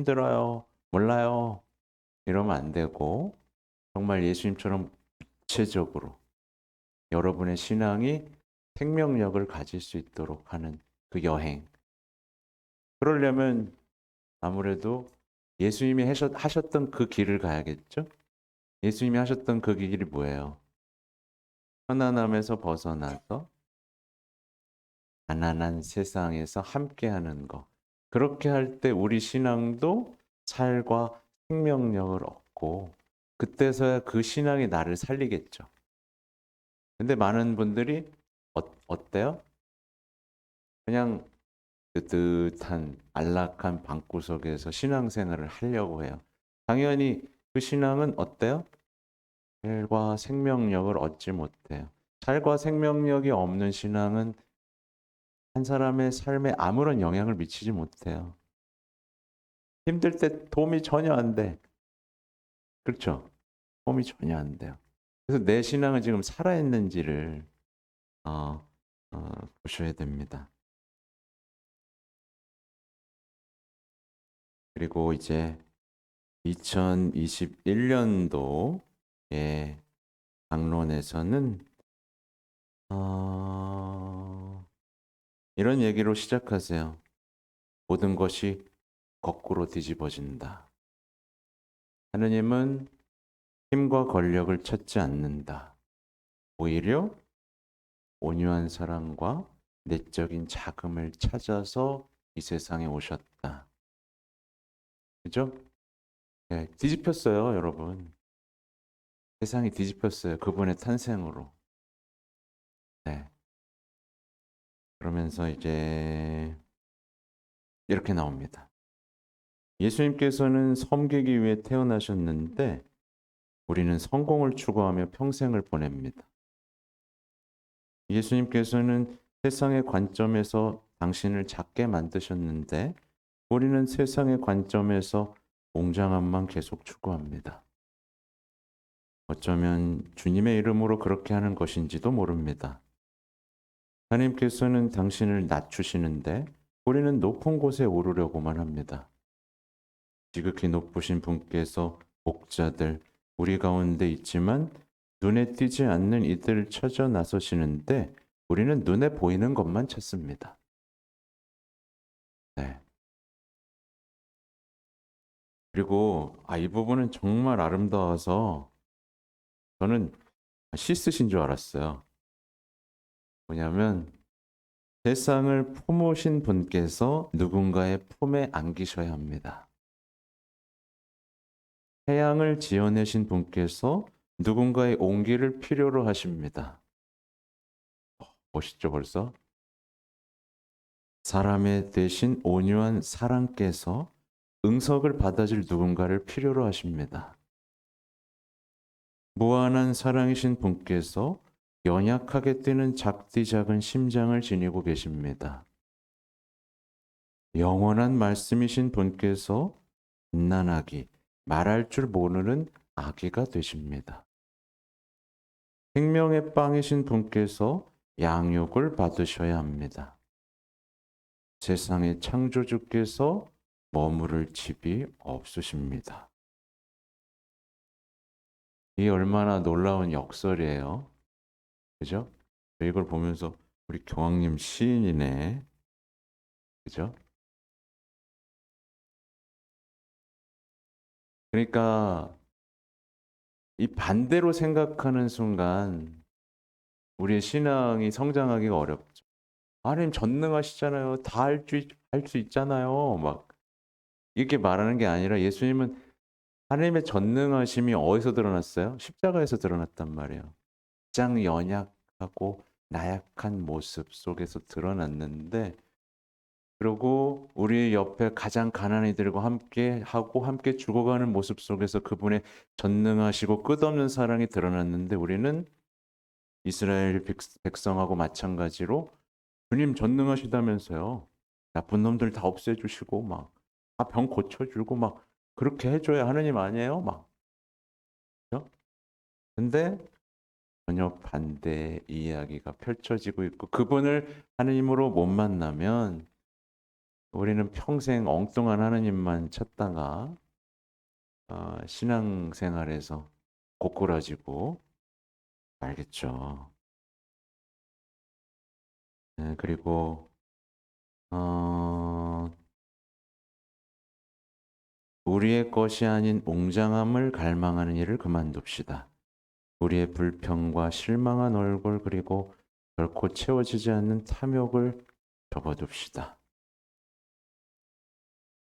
힘들어요. 몰라요. 이러면 안 되고 정말 예수님처럼 구체적으로 여러분의 신앙이 생명력을 가질 수 있도록 하는 그 여행. 그러려면 아무래도 예수님이 하셨던 그 길을 가야겠죠? 예수님이 하셨던 그 길이 뭐예요? 편안함에서 벗어나서 가난한 세상에서 함께하는 거. 그렇게 할 때 우리 신앙도 살과 생명력을 얻고 그때서야 그 신앙이 나를 살리겠죠. 근데 많은 분들이 어때요? 그냥 뜨뜻한 안락한 방구석에서 신앙생활을 하려고 해요. 당연히 그 신앙은 어때요? 살과 생명력을 얻지 못해요. 살과 생명력이 없는 신앙은 한 사람의 삶에 아무런 영향을 미치지 못해요. 힘들 때 도움이 전혀 안 돼. 그렇죠? 도움이 전혀 안 돼요. 그래서 내 신앙은 지금 살아있는지를 어, 보셔야 됩니다. 그리고 이제 2021년도에 강론에서는 이런 얘기로 시작하세요. 모든 것이 거꾸로 뒤집어진다. 하느님은 힘과 권력을 찾지 않는다. 오히려 온유한 사랑과 내적인 자금을 찾아서 이 세상에 오셨다. 그죠? 네, 뒤집혔어요, 여러분. 세상이 뒤집혔어요. 그분의 탄생으로. 네. 그러면서 이제 이렇게 나옵니다. 예수님께서는 섬기기 위해 태어나셨는데 우리는 성공을 추구하며 평생을 보냅니다. 예수님께서는 세상의 관점에서 당신을 작게 만드셨는데 우리는 세상의 관점에서 웅장함만 계속 추구합니다. 어쩌면 주님의 이름으로 그렇게 하는 것인지도 모릅니다. 하나님께서는 당신을 낮추시는데 우리는 높은 곳에 오르려고만 합니다. 지극히 높으신 분께서 목자들 우리 가운데 있지만 눈에 띄지 않는 이들을 찾아 나서시는데 우리는 눈에 보이는 것만 찾습니다. 네. 그리고 이 부분은 정말 아름다워서 저는 시 쓰신 줄 알았어요. 뭐냐면 세상을 품으신 분께서 누군가의 품에 안기셔야 합니다. 태양을 지어내신 분께서 누군가의 온기를 필요로 하십니다. 멋있죠 벌써? 사람의 대신 온유한 사랑께서 응석을 받아줄 누군가를 필요로 하십니다. 무한한 사랑이신 분께서 연약하게 뛰는 작디 작은 심장을 지니고 계십니다. 영원한 말씀이신 분께서 갓난아기, 말할 줄 모르는 아기가 되십니다. 생명의 빵이신 분께서 양육을 받으셔야 합니다. 세상의 창조주께서 머무를 집이 없으십니다. 이 얼마나 놀라운 역설이에요. 그죠? 이걸 보면서 우리 교황님 시인이네. 그죠? 그러니까 이 반대로 생각하는 순간 우리의 신앙이 성장하기가 어렵죠. 하나님 전능하시잖아요. 다 할 수 있잖아요. 막 이렇게 말하는 게 아니라 예수님은 하나님의 전능하심이 어디서 드러났어요? 십자가에서 드러났단 말이에요. 가장 연약하고 나약한 모습 속에서 드러났는데 그리고 우리 옆에 가장 가난한 이들과 함께 하고 함께 죽어가는 모습 속에서 그분의 전능하시고 끝없는 사랑이 드러났는데 우리는 이스라엘 백성하고 마찬가지로 주님 전능하시다면서요. 나쁜 놈들 다 없애주시고 막 병 고쳐주고 막 그렇게 해줘야 하느님 아니에요? 막. 그죠? 근데 전혀 반대의 이야기가 펼쳐지고 있고 그분을 하느님으로 못 만나면 우리는 평생 엉뚱한 하느님만 찾다가 신앙생활에서 고꾸라지고 알겠죠. 네, 그리고 어, 우리의 것이 아닌 웅장함을 갈망하는 일을 그만둡시다. 우리의 불평과 실망한 얼굴 그리고 결코 채워지지 않는 탐욕을 접어둡시다.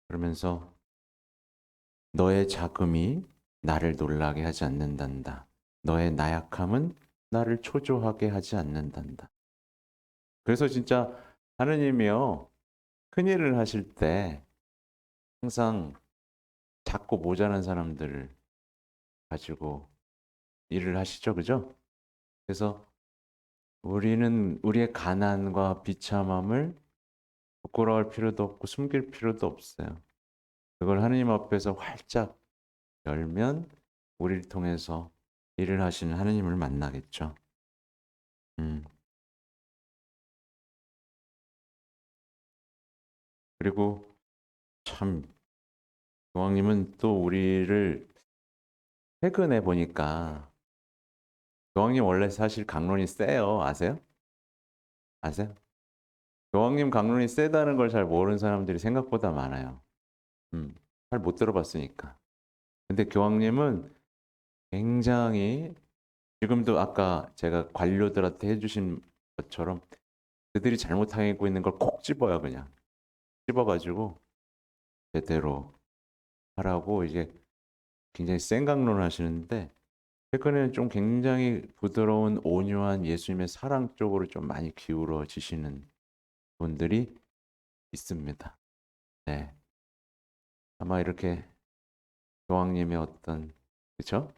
그러면서 너의 자금이 나를 놀라게 하지 않는단다. 너의 나약함은 나를 초조하게 하지 않는단다. 그래서 진짜 하느님이요, 큰일을 하실 때 항상 작고 모자란 사람들을 가지고 일을 하시죠. 그죠? 그래서 우리는 우리의 가난과 비참함을 부끄러워할 필요도 없고 숨길 필요도 없어요. 그걸 하느님 앞에서 활짝 열면 우리를 통해서 일을 하시는 하느님을 만나겠죠. 음. 그리고 참 교황님은 또 우리를 최근에 보니까 교황님 원래 사실 강론이 세요. 아세요? 아세요? 교황님 강론이 세다는 걸 잘 모르는 사람들이 생각보다 많아요. 잘 못 들어봤으니까. 근데 교황님은 굉장히 지금도 아까 제가 관료들한테 해주신 것처럼 그들이 잘못하고 있는 걸 콕 집어요, 그냥. 집어가지고 제대로 하라고 이제 굉장히 센 강론을 하시는데 최근에는 좀 굉장히 부드러운 온유한 예수님의 사랑 쪽으로 좀 많이 기울어지시는 분들이 있습니다. 네. 아마 이렇게 교황님의 어떤 그쵸?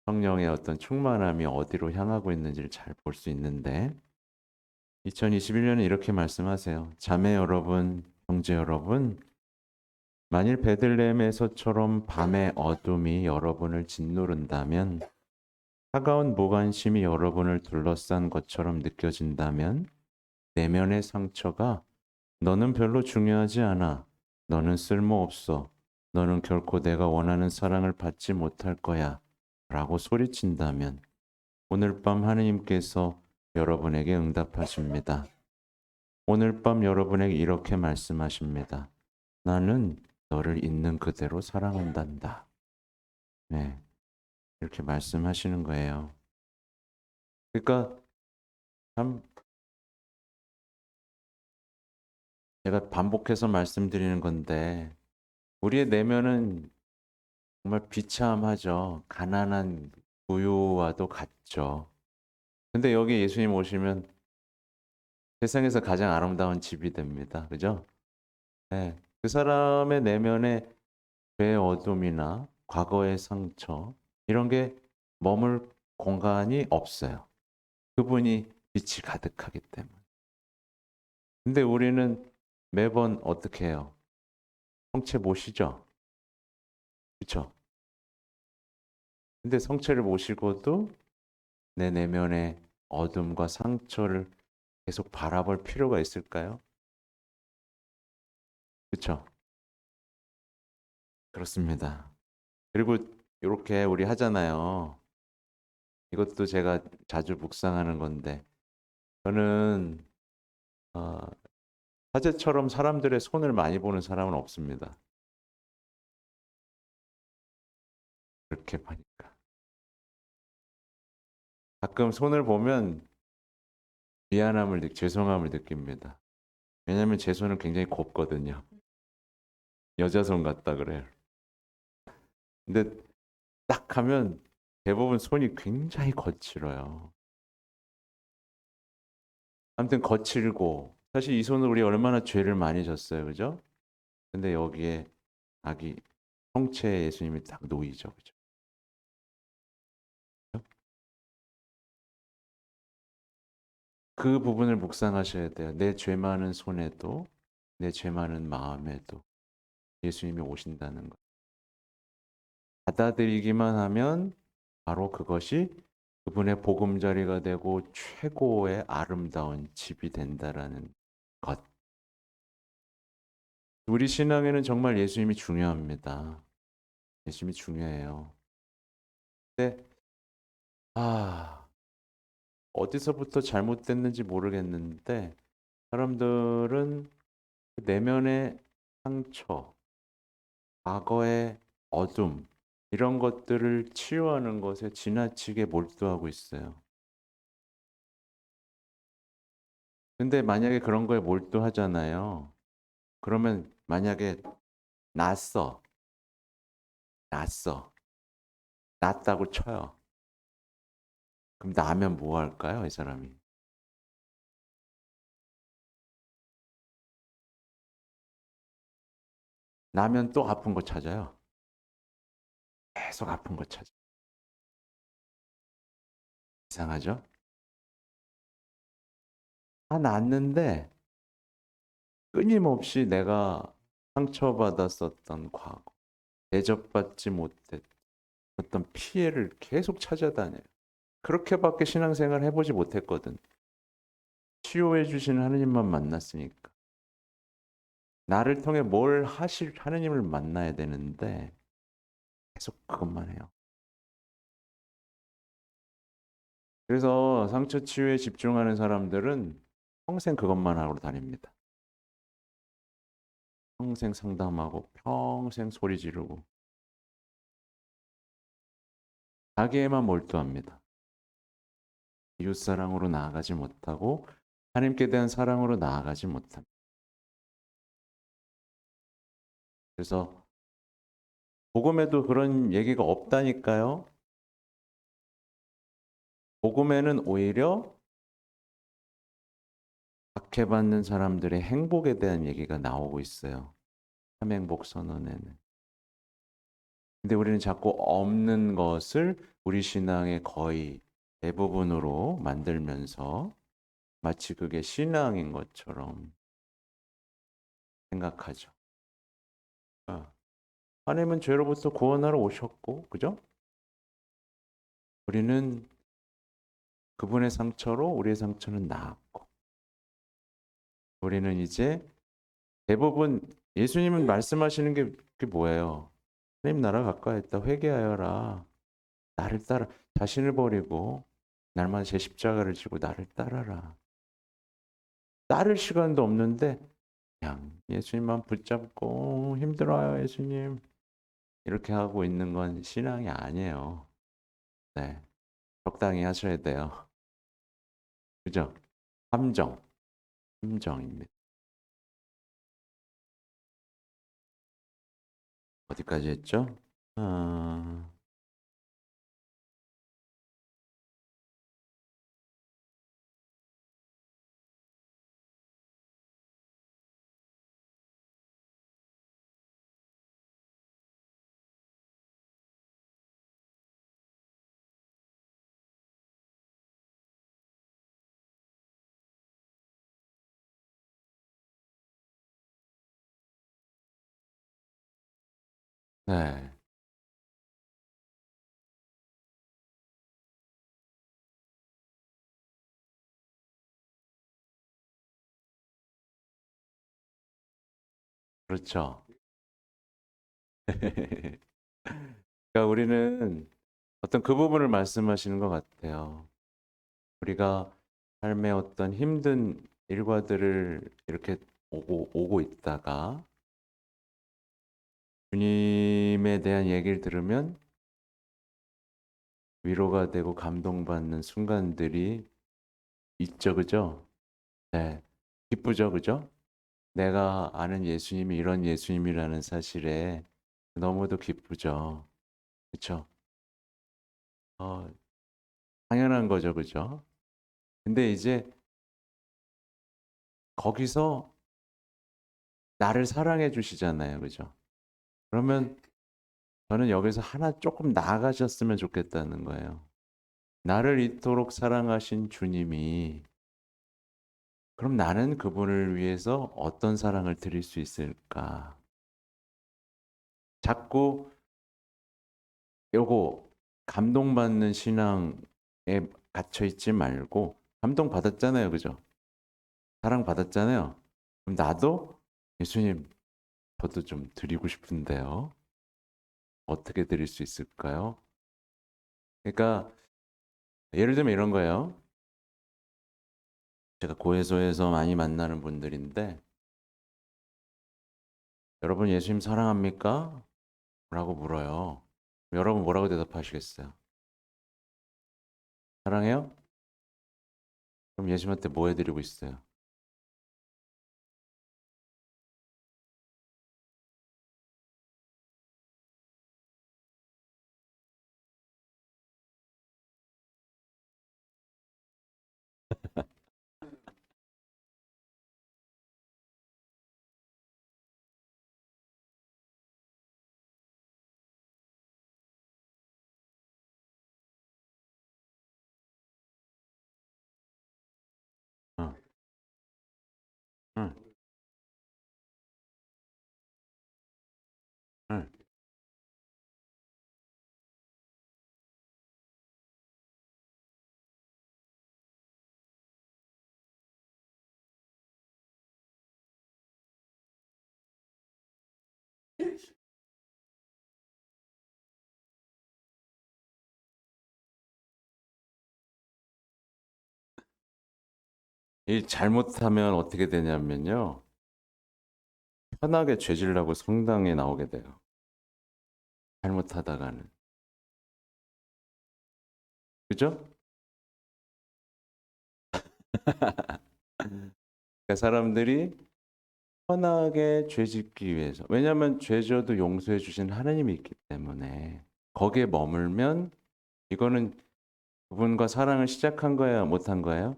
성령의 어떤 충만함이 어디로 향하고 있는지를 잘 볼 수 있는데 2021년에 이렇게 말씀하세요. 자매 여러분, 형제 여러분, 만일 베들레헴에서처럼 밤의 어둠이 여러분을 짓누른다면 차가운 무관심이 여러분을 둘러싼 것처럼 느껴진다면 내면의 상처가 너는 별로 중요하지 않아. 너는 쓸모없어. 너는 결코 내가 원하는 사랑을 받지 못할 거야. 라고 소리친다면 오늘 밤 하느님께서 여러분에게 응답하십니다. 오늘 밤 여러분에게 이렇게 말씀하십니다. 나는 너를 있는 그대로 사랑한단다. 네, 이렇게 말씀하시는 거예요. 그러니까 참 제가 반복해서 말씀드리는 건데 우리의 내면은 정말 비참하죠. 가난한 부유와도 같죠. 근데 여기 예수님 오시면 세상에서 가장 아름다운 집이 됩니다. 그죠? 네. 그 사람의 내면에 죄의 어둠이나 과거의 상처 이런 게 머물 공간이 없어요. 그분이 빛이 가득하기 때문에. 근데 우리는 매번 어떻게 해요? 성체 모시죠? 그렇죠? 근데 성체를 모시고도 내 내면의 어둠과 상처를 계속 바라볼 필요가 있을까요? 그렇죠? 그렇습니다. 그리고 이렇게 우리 하잖아요. 이것도 제가 자주 묵상하는 건데 저는 어, 사제처럼 사람들의 손을 많이 보는 사람은 없습니다. 그렇게 보니까 가끔 손을 보면 죄송함을 느낍니다. 왜냐하면 제 손은 굉장히 곱거든요. 여자 손 같다 그래요. 근데 딱 하면 대부분 손이 굉장히 거칠어요. 아무튼 거칠고 사실 이 손으로 우리 얼마나 죄를 많이 졌어요, 그죠? 근데 여기에 자기 성체 예수님이 딱 놓이죠, 그죠? 그 부분을 묵상하셔야 돼요. 내 죄 많은 손에도 내 죄 많은 마음에도 예수님이 오신다는 것. 받아들이기만 하면 바로 그것이 그분의 보금자리가 되고 최고의 아름다운 집이 된다라는 것. 우리 신앙에는 정말 예수님이 중요합니다. 예수님이 중요해요. 근데 어디서부터 잘못됐는지 모르겠는데 사람들은 그 내면의 상처, 과거의 어둠 이런 것들을 치유하는 것에 지나치게 몰두하고 있어요. 근데 만약에 그런 거에 몰두하잖아요. 그러면 만약에 났어, 났어, 났다고 쳐요. 그럼 나면 뭐 할까요, 이 사람이? 나면 또 아픈 거 찾아요. 계속 아픈 거 찾아. 이상하죠? 났는데 끊임없이 내가 상처받았었던 과거, 대접받지 못했던 어떤 피해를 계속 찾아다녀요. 그렇게밖에 신앙생활 해보지 못했거든. 치유해 주시는 하느님만 만났으니까. 나를 통해 뭘 하실 하느님을 만나야 되는데 계속 그것만 해요. 그래서 상처 치유에 집중하는 사람들은 평생 그것만 하고 다닙니다. 평생 상담하고 평생 소리 지르고 자기에만 몰두합니다. 이웃사랑으로 나아가지 못하고 하나님께 대한 사랑으로 나아가지 못합니다. 그래서 복음에도 그런 얘기가 없다니까요. 복음에는 오히려 박해받는 사람들의 행복에 대한 얘기가 나오고 있어요. 삼행복 선언에는. 근데 우리는 자꾸 없는 것을 우리 신앙의 거의 대부분으로 만들면서 마치 그게 신앙인 것처럼 생각하죠. 아, 하나님은 죄로부터 구원하러 오셨고, 그죠? 우리는 그분의 상처로 우리의 상처는 나았고, 우리는 이제 대부분 예수님은 말씀하시는 게 그게 뭐예요? 하나님 나라 가까이 있다 회개하여라. 나를 따라 자신을 버리고 날마다 제 십자가를 지고 나를 따라라. 따를 시간도 없는데 그냥 예수님만 붙잡고 힘들어요 예수님 이렇게 하고 있는 건 신앙이 아니에요. 네, 적당히 하셔야 돼요. 그죠? 함정, 함정입니다. 어디까지 했죠? 아, 네, 그렇죠. 그러니까 우리는 어떤 그 부분을 말씀하시는 것 같아요. 우리가 삶의 어떤 힘든 일과들을 이렇게 오고 있다가 주님에 대한 얘기를 들으면 위로가 되고 감동받는 순간들이 있죠, 그죠? 네, 기쁘죠, 그죠? 내가 아는 예수님이 이런 예수님이라는 사실에 너무도 기쁘죠, 그렇죠? 어, 당연한 거죠, 그죠? 근데 이제 거기서 나를 사랑해 주시잖아요, 그죠? 그러면 저는 여기서 하나 조금 나아가셨으면 좋겠다는 거예요. 나를 이토록 사랑하신 주님이 그럼 나는 그분을 위해서 어떤 사랑을 드릴 수 있을까? 자꾸 요거 감동받는 신앙에 갇혀 있지 말고 감동 받았잖아요. 그죠? 사랑 받았잖아요. 그럼 나도 예수님 저도 좀 드리고 싶은데요. 어떻게 드릴 수 있을까요? 그러니까 예를 들면 이런 거예요. 제가 고해소에서 많이 만나는 분들인데 여러분 예수님 사랑합니까? 라고 물어요. 여러분 뭐라고 대답하시겠어요? 사랑해요? 그럼 예수님한테 뭐 해드리고 있어요? 어, 응, 응. 이 잘못하면 어떻게 되냐면요. 편하게 죄질라고 성당에 나오게 돼요. 잘못하다가는. 그죠? 그러니까 사람들이 편하게 죄 짓기 위해서. 왜냐하면 죄져도 용서해 주신 하나님이 있기 때문에 거기에 머물면 이거는 그분과 사랑을 시작한 거야, 못한 거예요?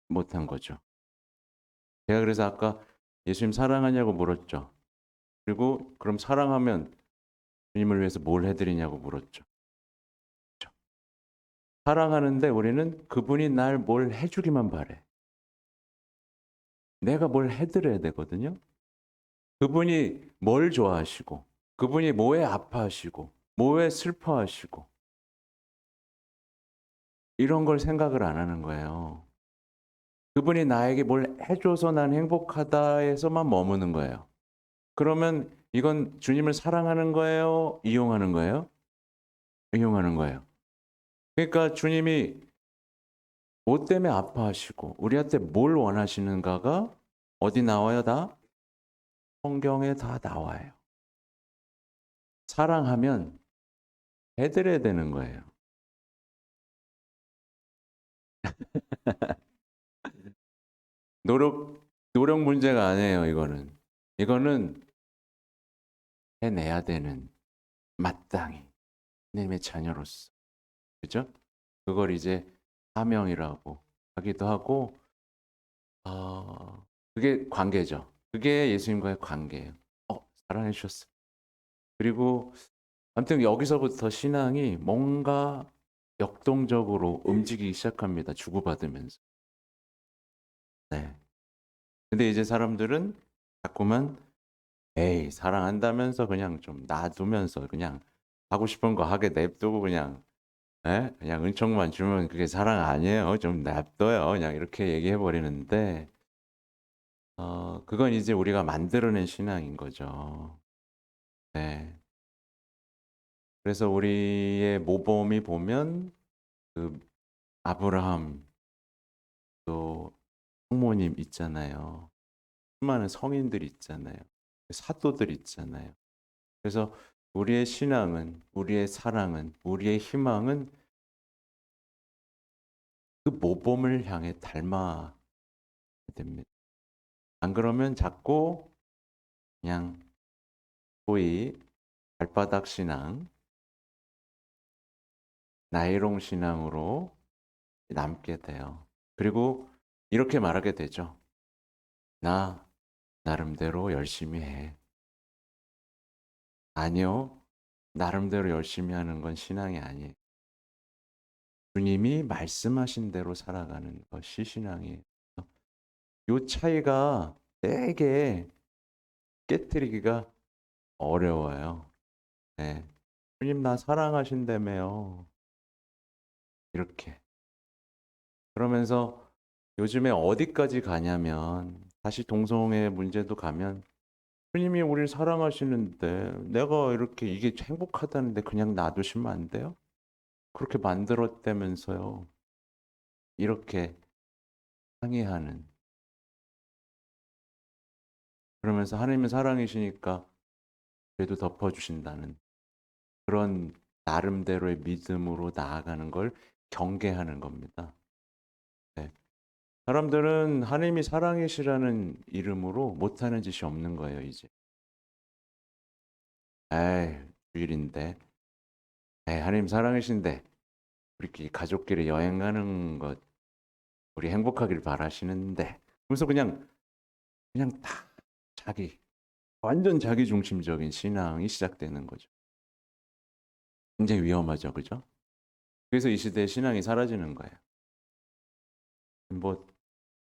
못한 거죠. 제가 그래서 아까 예수님 사랑하냐고 물었죠. 그리고 그럼 사랑하면 주님을 위해서 뭘 해드리냐고 물었죠. 그렇죠? 사랑하는데 우리는 그분이 날 뭘 해주기만 바래. 내가 뭘 해드려야 되거든요. 그분이 뭘 좋아하시고, 그분이 뭐에 아파하시고, 뭐에 슬퍼하시고, 이런 걸 생각을 안 하는 거예요. 그분이 나에게 뭘 해줘서 난 행복하다에서만 머무는 거예요. 그러면 이건 주님을 사랑하는 거예요? 이용하는 거예요? 이용하는 거예요. 그러니까 주님이 뭐 때문에 아파하시고 우리한테 뭘 원하시는가가 어디 나와요? 다 성경에 다 나와요. 사랑하면 해드려야 되는 거예요. 노력 문제가 아니에요. 이거는 해내야 되는 마땅히 하나님의 자녀로서 그죠? 그걸 이제 사명이라고 하기도 하고 그게 관계죠. 그게 예수님과의 관계예요. 사랑해 주셨어. 그리고 아무튼 여기서부터 신앙이 뭔가 역동적으로 움직이기 시작합니다. 주고받으면서. 네. 근데 이제 사람들은 자꾸만 에이, 사랑한다면서 그냥 좀 놔두면서 그냥 하고 싶은 거 하게 냅두고 그냥 그냥 은총만 주면 그게 사랑 아니에요. 좀 냅둬요. 그냥 이렇게 얘기해 버리는데 그건 이제 우리가 만들어낸 신앙인 거죠. 네. 그래서 우리의 모범이 보면 그 아브라함 또 성모님 있잖아요. 수많은 성인들 있잖아요. 사도들 있잖아요. 그래서 우리의 신앙은, 우리의 사랑은, 우리의 희망은 그 모범을 향해 닮아야 됩니다. 안 그러면 자꾸 그냥 소위 발바닥 신앙, 나이롱 신앙으로 남게 돼요. 그리고 이렇게 말하게 되죠. 나 나름대로 열심히 해. 아니요. 나름대로 열심히 하는 건 신앙이 아니에요. 주님이 말씀하신 대로 살아가는 것이 신앙이에요. 요 차이가 되게 깨뜨리기가 어려워요. 네. 주님 나 사랑하신다며요. 이렇게. 그러면서 요즘에 어디까지 가냐면 다시 동성애 문제도 가면 주님이 우리를 사랑하시는데 내가 이렇게 이게 행복하다는데 그냥 놔두시면 안 돼요? 그렇게 만들었다면서요. 이렇게 항의하는. 그러면서 하나님은 사랑이시니까 그래도 덮어주신다는 그런 나름대로의 믿음으로 나아가는 걸 경계하는 겁니다. 네. 사람들은 하나님이 사랑이시라는 이름으로 못하는 짓이 없는 거예요, 이제. 에이, 주일인데. 에이, 하나님 사랑이신데. 우리끼리 가족끼리 여행 가는 것, 우리 행복하길 바라시는데. 그래서 그냥 다 자기, 완전 자기 중심적인 신앙이 시작되는 거죠. 굉장히 위험하죠, 그죠? 그래서 이 시대의 신앙이 사라지는 거예요. 뭐,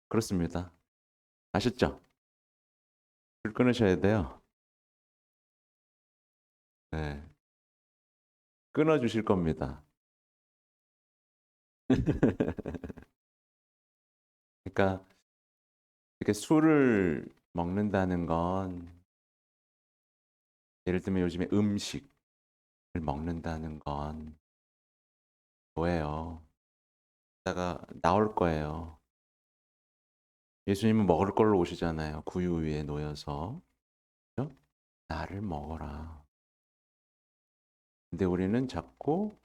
그렇습니다. 아셨죠? 불 끊으셔야 돼요. 네. 끊어주실 겁니다. 그러니까 이렇게 술을 먹는다는 건 예를 들면 요즘에 음식을 먹는다는 건 뭐예요? 다가 나올 거예요. 예수님은 먹을 걸로 오시잖아요. 구유 위에 놓여서. 그죠? 나를 먹어라. 근데 우리는 자꾸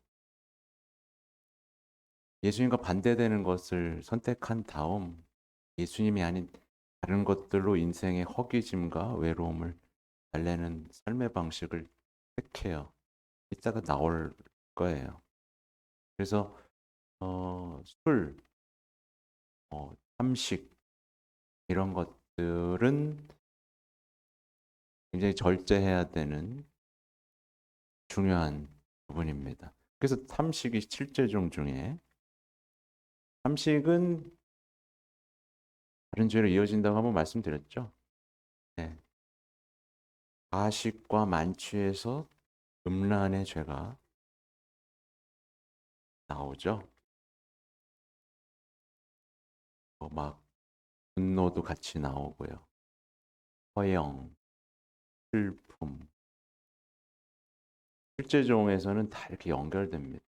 예수님과 반대되는 것을 선택한 다음 예수님이 아닌 다른 것들로 인생의 허기짐과 외로움을 달래는 삶의 방식을 택해요. 이따가 나올 거예요. 그래서 술, 삼식 이런 것들은 굉장히 절제해야 되는 중요한 부분입니다. 그래서 삼식이 7제종 중에 삼식은 다른 죄로 이어진다고 한번 말씀드렸죠. 네. 가식과 만취에서 음란의 죄가 나오죠. 막 분노도 같이 나오고요. 허영, 슬픔, 실제종에서는 다 이렇게 연결됩니다.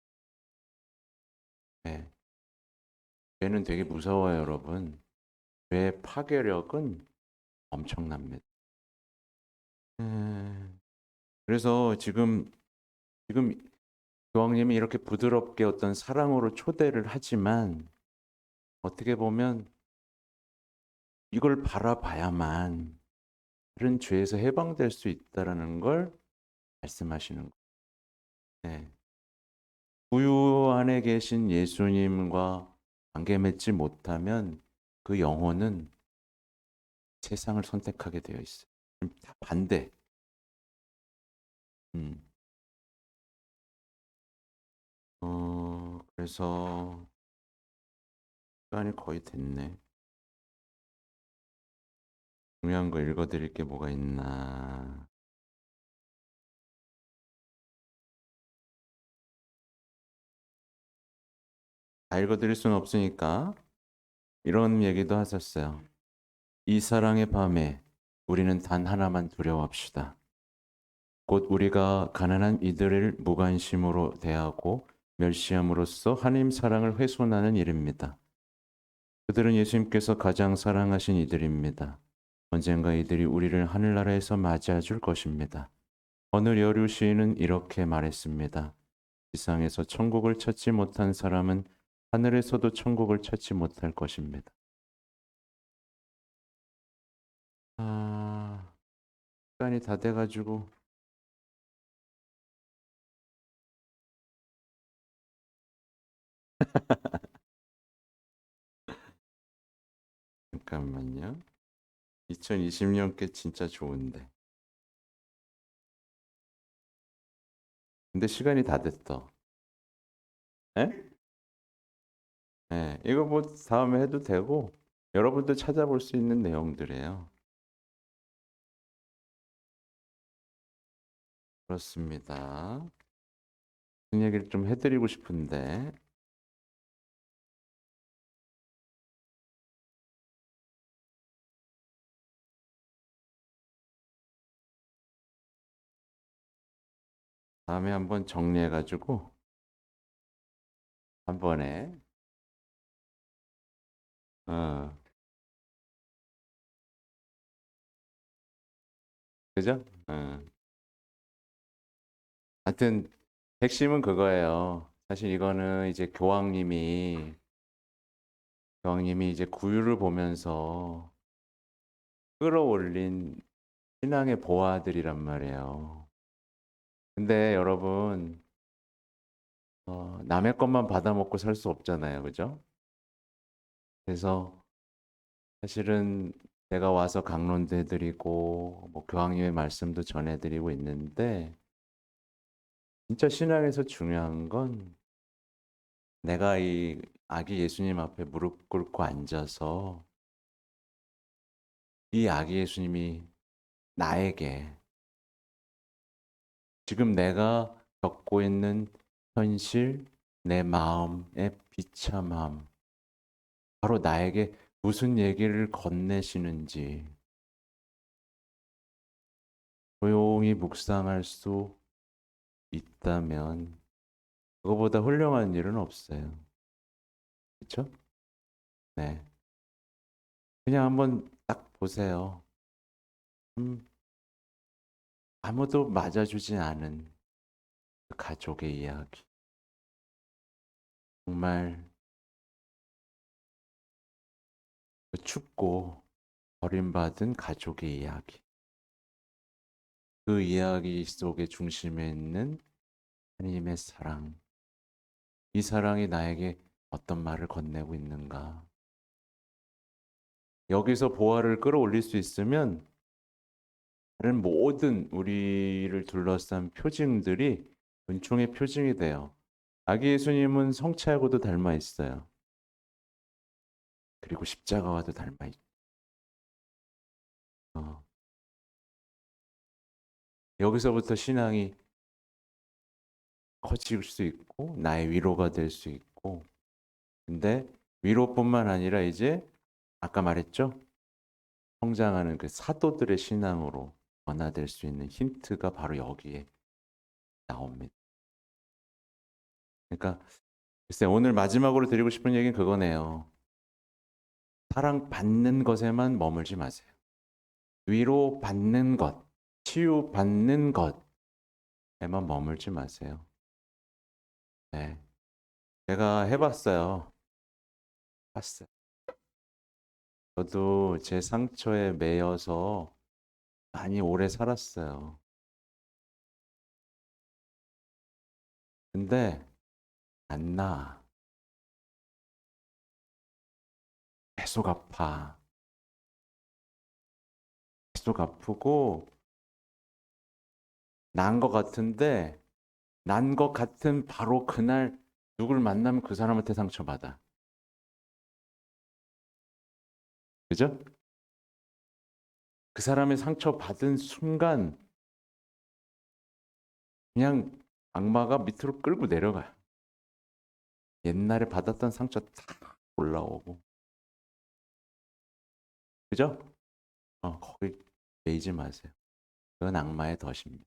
네. 죄는 되게 무서워요, 여러분. 죄의 파괴력은 엄청납니다. 그래서 지금 교황님이 이렇게 부드럽게 어떤 사랑으로 초대를 하지만 어떻게 보면 이걸 바라봐야만 다른 죄에서 해방될 수 있다라는 걸 말씀하시는 거예요. 네. 구유 안에 계신 예수님과 관계 맺지 못하면 그 영혼은 세상을 선택하게 되어 있어요. 다 반대. 음. 그래서 시간이 거의 됐네. 중요한 거 읽어드릴 게 뭐가 있나. 다 읽어드릴 수는 없으니까 이런 얘기도 하셨어요. 이 사랑의 밤에 우리는 단 하나만 두려워합시다. 곧 우리가 가난한 이들을 무관심으로 대하고 멸시함으로써 하나님 사랑을 훼손하는 일입니다. 그들은 예수님께서 가장 사랑하신 이들입니다. 언젠가 이들이 우리를 하늘나라에서 맞이해 줄 것입니다. 어느 여류 시인은 이렇게 말했습니다. 지상에서 천국을 찾지 못한 사람은 하늘에서도 천국을 찾지 못할 것입니다. 아, 시간이 다 돼가지고 잠깐만요. 2020년 게 진짜 좋은데. 근데 시간이 다 됐어. 예? 예, 이거 뭐 다음에 해도 되고 여러분도 찾아볼 수 있는 내용들이에요. 그렇습니다. 무슨 얘기를 좀 해드리고 싶은데 다음에 한번 정리해가지고 한 번에 어, 그죠? 하여튼 핵심은 그거예요. 사실 이거는 이제 교황님이 이제 구유를 보면서 끌어올린 신앙의 보화들이란 말이에요. 근데 여러분 남의 것만 받아먹고 살 수 없잖아요, 그죠? 그래서 사실은 제가 와서 강론도 해드리고 뭐 교황님의 말씀도 전해드리고 있는데 진짜 신앙에서 중요한 건 내가 이 아기 예수님 앞에 무릎 꿇고 앉아서 이 아기 예수님이 나에게 지금 내가 겪고 있는 현실, 내 마음의 비참함, 바로 나에게 무슨 얘기를 건네시는지 조용히 묵상할 수 있다면 그거보다 훌륭한 일은 없어요. 그렇죠? 네. 그냥 한번 딱 보세요. 음, 아무도 맞아주지 않은 그 가족의 이야기. 정말 그 춥고 버림받은 가족의 이야기. 그 이야기 속의 중심에 있는 하나님의 사랑. 이 사랑이 나에게 어떤 말을 건네고 있는가. 여기서 보화를 끌어올릴 수 있으면 다른 모든 우리를 둘러싼 표징들이 은총의 표징이 돼요. 아기 예수님은 성체하고도 닮아 있어요. 그리고 십자가와도 닮아 있어. 여기서부터 신앙이 커질 수 있고 나의 위로가 될 수 있고 근데 위로뿐만 아니라 이제 아까 말했죠? 성장하는 그 사도들의 신앙으로 변화될 수 있는 힌트가 바로 여기에 나옵니다. 그러니까 글쎄 오늘 마지막으로 드리고 싶은 얘기는 그거네요. 사랑받는 것에만 머물지 마세요. 위로받는 것, 치유받는 것에만 머물지 마세요. 네. 제가 해봤어요. 봤어요. 저도 제 상처에 매여서 많이 오래 살았어요. 근데 안 나. 계속 아파. 계속 아프고 난 것 같은데 난 것 같은 바로 그날 누굴 만나면 그 사람한테 상처받아. 그죠? 그 사람의 상처받은 순간 그냥 악마가 밑으로 끌고 내려가요. 옛날에 받았던 상처 다 올라오고. 그죠? 거기 매이지 마세요. 그건 악마의 덫입니다.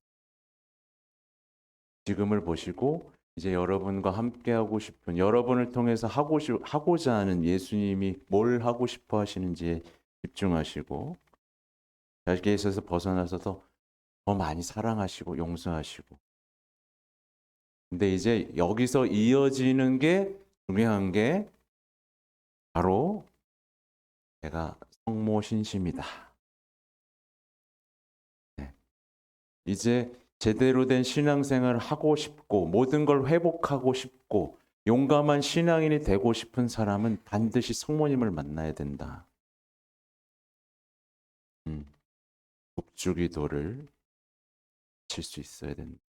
지금을 보시고 이제 여러분과 함께 하고 싶은 여러분을 통해서 하고자 하는 예수님이 뭘 하고 싶어 하시는지에 집중하시고 자기에 있어서 벗어나서 더 많이 사랑하시고 용서하시고 근데 이제 여기서 이어지는 게 중요한 게 바로 내가 성모신심이다. 네. 이제 제대로 된 신앙생활을 하고 싶고 모든 걸 회복하고 싶고 용감한 신앙인이 되고 싶은 사람은 반드시 성모님을 만나야 된다. 음, 북주기도를 칠 수 있어야 된다.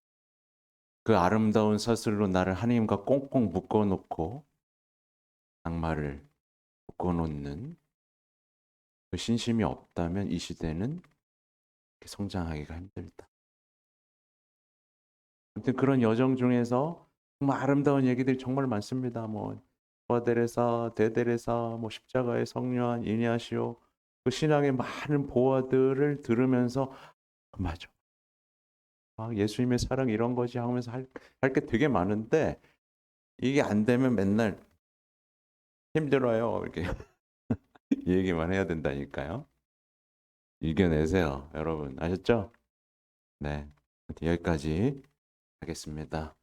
그 아름다운 사슬로 나를 하나님과 꽁꽁 묶어놓고 악마를 묶어놓는 그 신심이 없다면 이 시대는 성장하기가 힘들다. 아무튼 그런 여정 중에서 정말 아름다운 얘기들이 정말 많습니다. 뭐 버데레사, 데데레사, 뭐 십자가의 성령한 이냐시오 그 신앙의 많은 보화들을 들으면서 맞아. 예수님의 사랑 이런 거지 하면서 할 게 되게 많은데 이게 안 되면 맨날 힘들어요. 이렇게 이 얘기만 해야 된다니까요. 이겨내세요, 여러분. 아셨죠? 네. 여기까지 하겠습니다.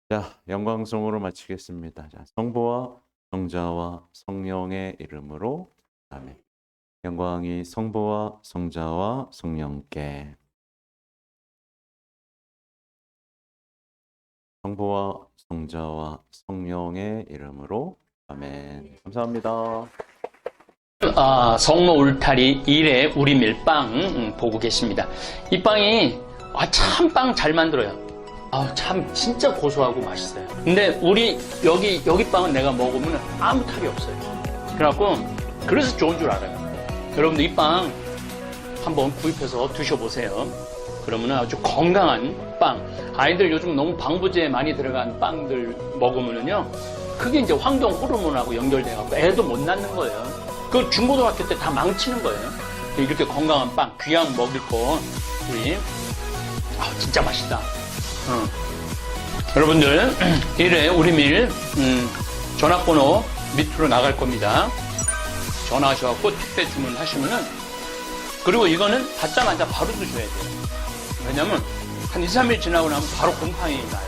자, 영광송으로 마치겠습니다. 자, 성부와 성자와 성령의 이름으로 아멘. 영광이 성부와 성자와 성령께. 성부와 성자와 성령의 이름으로 아멘. 감사합니다. 성모 울타리 1회 우리 밀빵 보고 계십니다. 이 빵이 참 빵 잘 만들어요. 참 진짜 고소하고 맛있어요. 근데 우리 여기 빵은 내가 먹으면 아무 탈이 없어요. 그래갖고 그래서 좋은 줄 알아요. 여러분들 이 빵 한번 구입해서 드셔보세요. 그러면 아주 건강한 빵. 아이들 요즘 너무 방부제 많이 들어간 빵들 먹으면요, 그게 이제 환경 호르몬하고 연결돼갖고 애도 못 낳는 거예요. 그 중고등학교 때 다 망치는 거예요. 이렇게 건강한 빵, 귀양 먹을 거, 우리, 진짜 맛있다. 여러분들, 1회 우리밀, 전화번호 밑으로 나갈 겁니다. 전화하셔갖고 택배 주문하시면은, 그리고 이거는 받자마자 바로 드셔야 돼요. 왜냐면, 한 2, 3일 지나고 나면 바로 곰팡이 나요.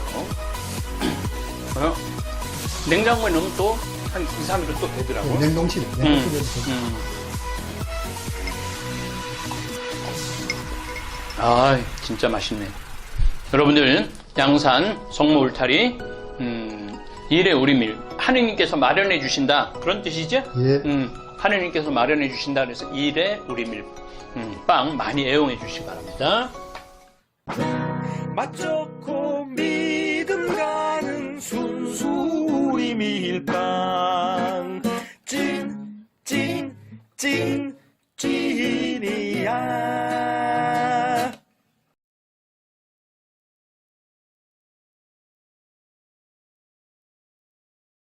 냉장고에 넣으면 또 한 2, 3일은 또 되더라고. 냉동실에. 진짜 맛있네. 여러분들, 양산 성모 울타리 1회 우리밀 하느님께서 마련해 주신다, 그런 뜻이죠? 예. 하느님께서 마련해 주신다 그래서 1회 우리밀 빵 많이 애용해 주시기 바랍니다. 맛 좋고 믿음 가는 순수 우리 밀빵 찐